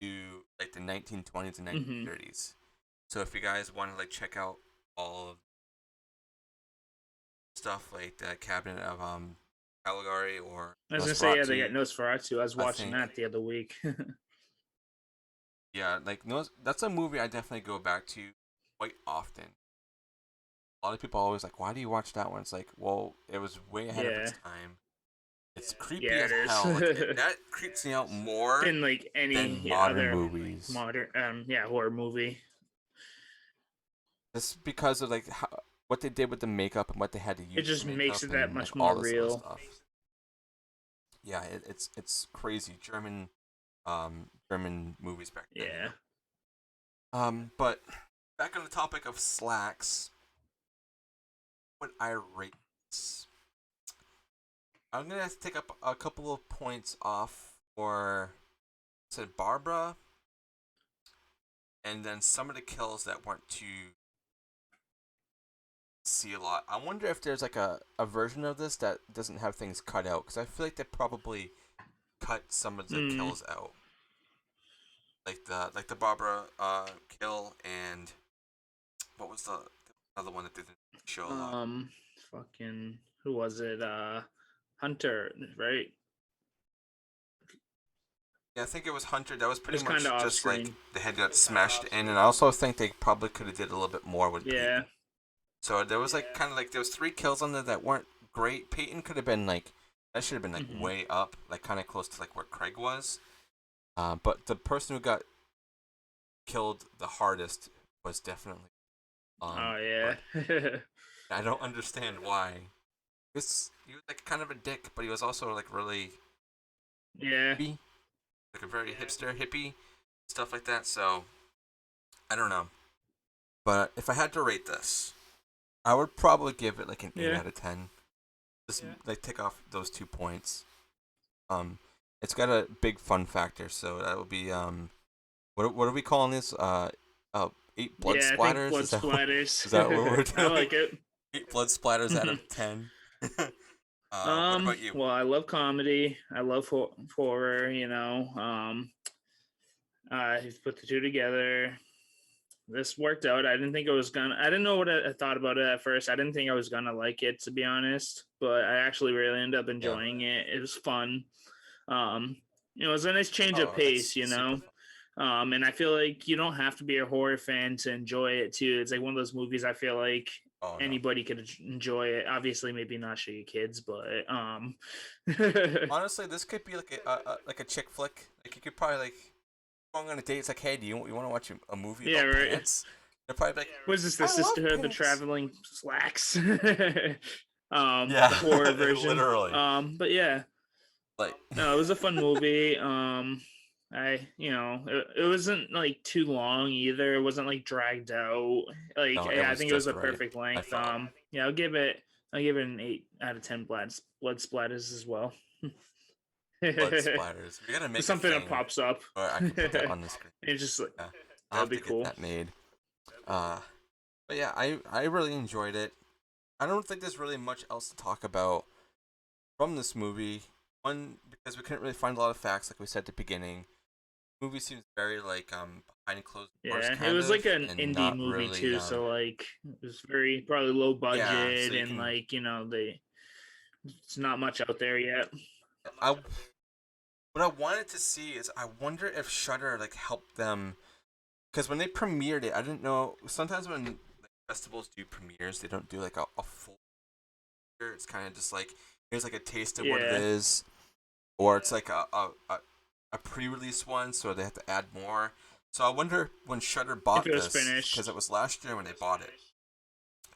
to like the 1920s and Hmm. 1930s. So if you guys want to like check out all of stuff like the Cabinet of Caligari or I was gonna say, yeah, they got Nosferatu, Nosferatu. I was I watching think that the other week. yeah, like no, that's a movie I definitely go back to quite often. A lot of people are always like, "Why do you watch that one?" It's like, well, it was way ahead of Yeah, its time. It's creepy yeah, as it is. hell. Like that creeps me out more Than like than any modern other movies. modern, yeah, horror movie. Just because of like what they did with the makeup and what they had to It use for just makes makeup it that and like much more all this other real. stuff. Yeah, it's crazy. German movies back then, you Yeah, know. But back on the topic of Slaxx, what I rate this? I'm gonna have to take up a couple of points off for said Barbara, and then some of the kills that weren't too see a lot. I wonder if there's like a version of this that doesn't have things cut out because I feel like they probably cut some of the mm. kills out, like the Barbara kill and what was the other one that didn't show a lot. um, fucking who was it? Hunter, right? Yeah, I think it was Hunter. That was It pretty was kind of much off just like screen. the head got smashed in, and I also think they probably could have did a little bit more with Yeah. Peyton. So there was like kind of like there was three kills on there that weren't great. Peyton could have been like that should have been like Hmm. way up, like kind of close to like where Craig was. But the person who got killed the hardest was definitely Oh Craig. yeah. I don't understand why. He was like kind of a dick, but he was also like really Yeah. hippie, like a very hipster hippie stuff like that. So I don't know. But if I had to rate this, I would probably give it like an eight Yeah. out of 10. Just like take off those 2 points. Um, it's got a big fun factor, so that would be what are we calling this? Eight blood Yeah. I think splatters. blood splatters. Is that what we're I doing? like it. 8 blood splatters out of 10. What about you? Well, I love comedy. I love horror. He's put the two together. This worked out. I didn't think I was gonna. I didn't know what I thought about it at first. I didn't think I was gonna like it, to be honest. But I actually really ended up Yeah. enjoying it. It was fun. Um, it was a nice change of Oh, pace. it's super fun. And I feel like you don't have to be a horror fan to enjoy it too. It's like one of those movies I feel like Oh no. anybody could enjoy it. Obviously, maybe not show your kids, but Honestly, this could be like a chick flick. Like you could probably like going on a date. It's like, hey, do you want to watch a movie yeah, about right. pants? They're probably like, What is this? The I love Sisterhood, the pants. Traveling Slacks, Yeah, the horror version. literally. But yeah, Like, no, it was a fun movie. It wasn't like too long either. It wasn't like dragged out. Like no, it I was think it was just a right. perfect I length. thought Yeah, I'll give it an 8 out of 10 blood splatters as well. blood splatters. We gotta make a Something that thing pops up. where I can put that on the screen. It's just like Yeah, I'll that'd have be to get cool. that made. Uh, but yeah, I really enjoyed it. I don't think there's really much else to talk about from this movie. One, because we couldn't really find a lot of facts, like we said at the beginning. The movie seems very like behind closed doors Yeah, it kind was of, like an and indie not movie really too, so like it was very probably low yeah. So budget you and can like they it's not much out there yet. I what I wanted to see is I wonder if Shudder like helped them because when they premiered it, I didn't know. Sometimes when like, festivals do premieres, they don't do like a full. It's kind of just like here's like a taste of what it Yeah, is, or it's like a pre-release one, so they have to add more. So I wonder when Shudder if bought it was this, because finished. it was last year when they bought it,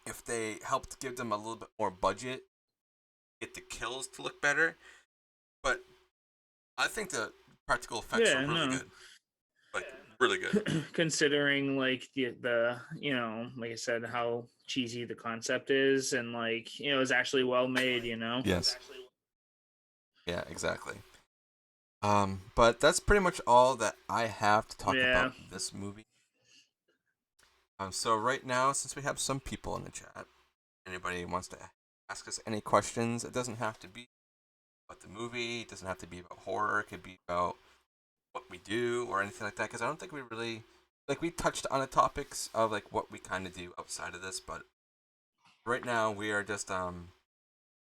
if they helped give them a little bit more budget, get the kills to look better. But I think the practical effects are Yeah, really no. good, like really good. Considering like the like I said, how cheesy the concept is, and like it's actually well made. Yes. Yeah, exactly. But that's pretty much all that I have to talk Yeah. about this movie. So right now, since we have some people in the chat, anybody wants to ask us any questions, it doesn't have to be about the movie. It doesn't have to be about horror. It could be about what we do or anything like that. Because I don't think we really like we touched on the topics of like what we kind of do outside of this. But right now, we are just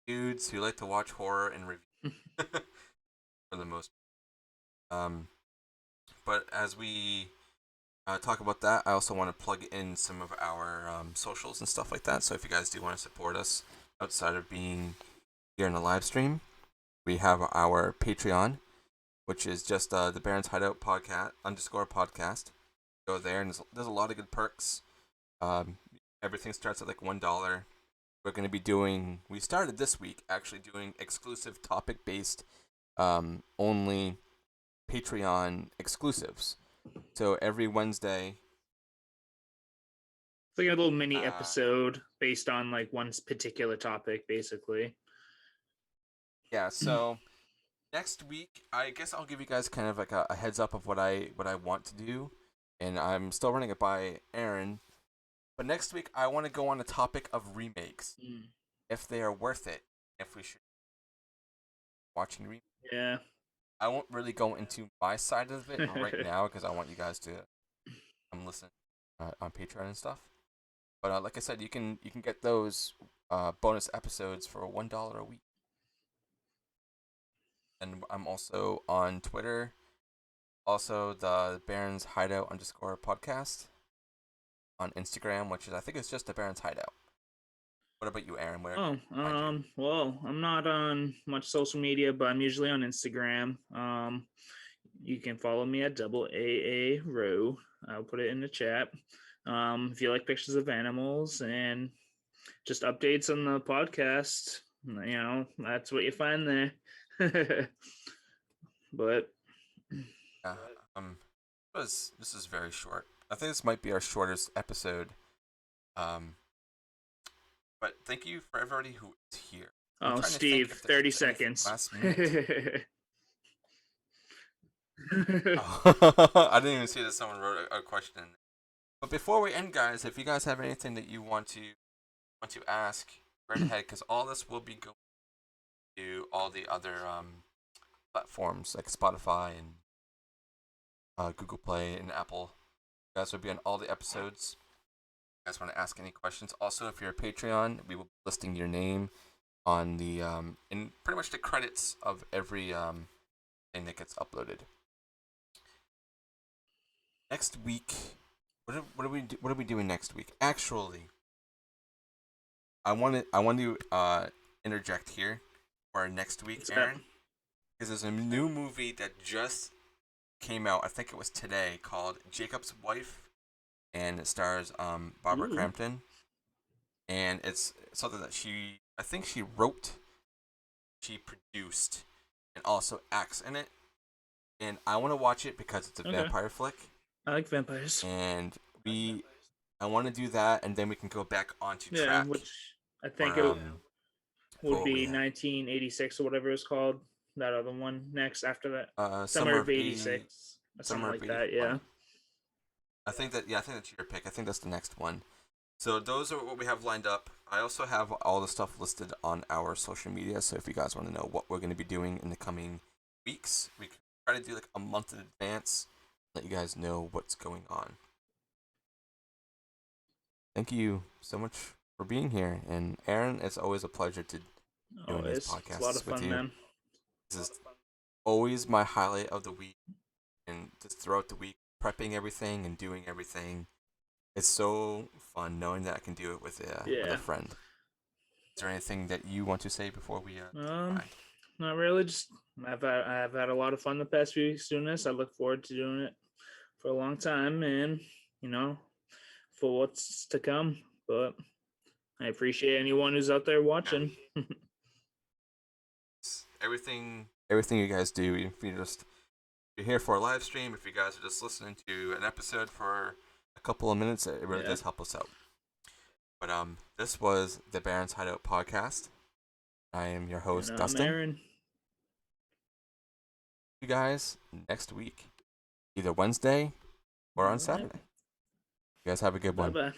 dudes who like to watch horror and review for the most. Um, but as we talk about that, I also want to plug in some of our socials and stuff like that. So if you guys do want to support us outside of being here in the live stream, we have our Patreon, which is just the Baron's Hideout podcast _podcast. Go there, and there's a lot of good perks. Um, Everything starts at like $1. We're going to be doing. We started this week actually doing exclusive topic based, only Patreon exclusives. So every Wednesday, It's like a little mini uh, episode based on like one particular topic, basically. yeah. So next week, I guess I'll give you guys kind of like a heads up of what I want to do, and I'm still running it by Aaron. But next week, I want to go on the topic of remakes, Mm. if they are worth it, if we should be watching remakes. Yeah. I won't really go into my side of it right now because I want you guys to listen on Patreon and stuff. But like I said, you can get those bonus episodes for $1 a week. And I'm also on Twitter, also the Baron's Hideout _podcast on Instagram, which is I think it's just the Baron's Hideout. What about you, Aaron? Where can Oh, I find you? well, I'm not on much social media, but I'm usually on Instagram. You can follow me at double AA row. I'll put it in the chat. If you like pictures of animals and just updates on the podcast, that's what you find there. But Yeah, um, this is very short. I think this might be our shortest episode. Um, but thank you for everybody who is here. I'm oh, trying to think Steve, if thirty there's anything seconds. last minute. Oh, I didn't even see that someone wrote a question. But before we end, guys, if you guys have anything that you want to ask, right ahead, because all this will be going to all the other platforms like Spotify and Google Play and Apple. You guys will be on all the episodes. You guys want to ask any questions? Also, if you're a Patreon, we will be listing your name on the in pretty much the credits of every thing that gets uploaded. Next week, what are we doing next week? Actually, I want to interject here for next week, What's that? Aaron, because there's a new movie that just came out. I think it was today, called Jacob's Wife, and it stars Barbara Ooh, Crampton, and it's something that I think she wrote, she produced, and also acts in it. And I want to watch it because it's a okay. vampire flick, I like vampires. and we I want to do that, and then we can go back onto Yeah, track which I think for it for would what we be have. 1986 or whatever it's called. That other one next after that, summer Summer of of '80, '86 or something Summer of like that. Yeah. '81. I think that's your pick. I think that's the next one. So those are what we have lined up. I also have all the stuff listed on our social media. So if you guys want to know what we're going to be doing in the coming weeks, we can try to do like a month in advance, let you guys know what's going on. Thank you so much for being here, and Aaron, it's always a pleasure to doing these Always, it's a lot of podcasts with fun, you. man. This is always my highlight of the week, and just throughout the week, prepping everything and doing everything. It's so fun knowing that I can do it with a Yeah. friend. Is there anything that you want to say before we Um, bye? not really. Just I've had a lot of fun the past few weeks doing this. I look forward to doing it for a long time, and you know, for what's to come. But I appreciate anyone who's out there Yeah. watching. everything you guys do. If you're here for a live stream, if you guys are just listening to an episode for a couple of minutes, it really Yeah. does help us out. But this was the Baron's Hideout podcast. I am your And host, I'm Dustin. Aaron. You guys next week, either Wednesday or All on right. Saturday. You guys have a good Bye one. bye.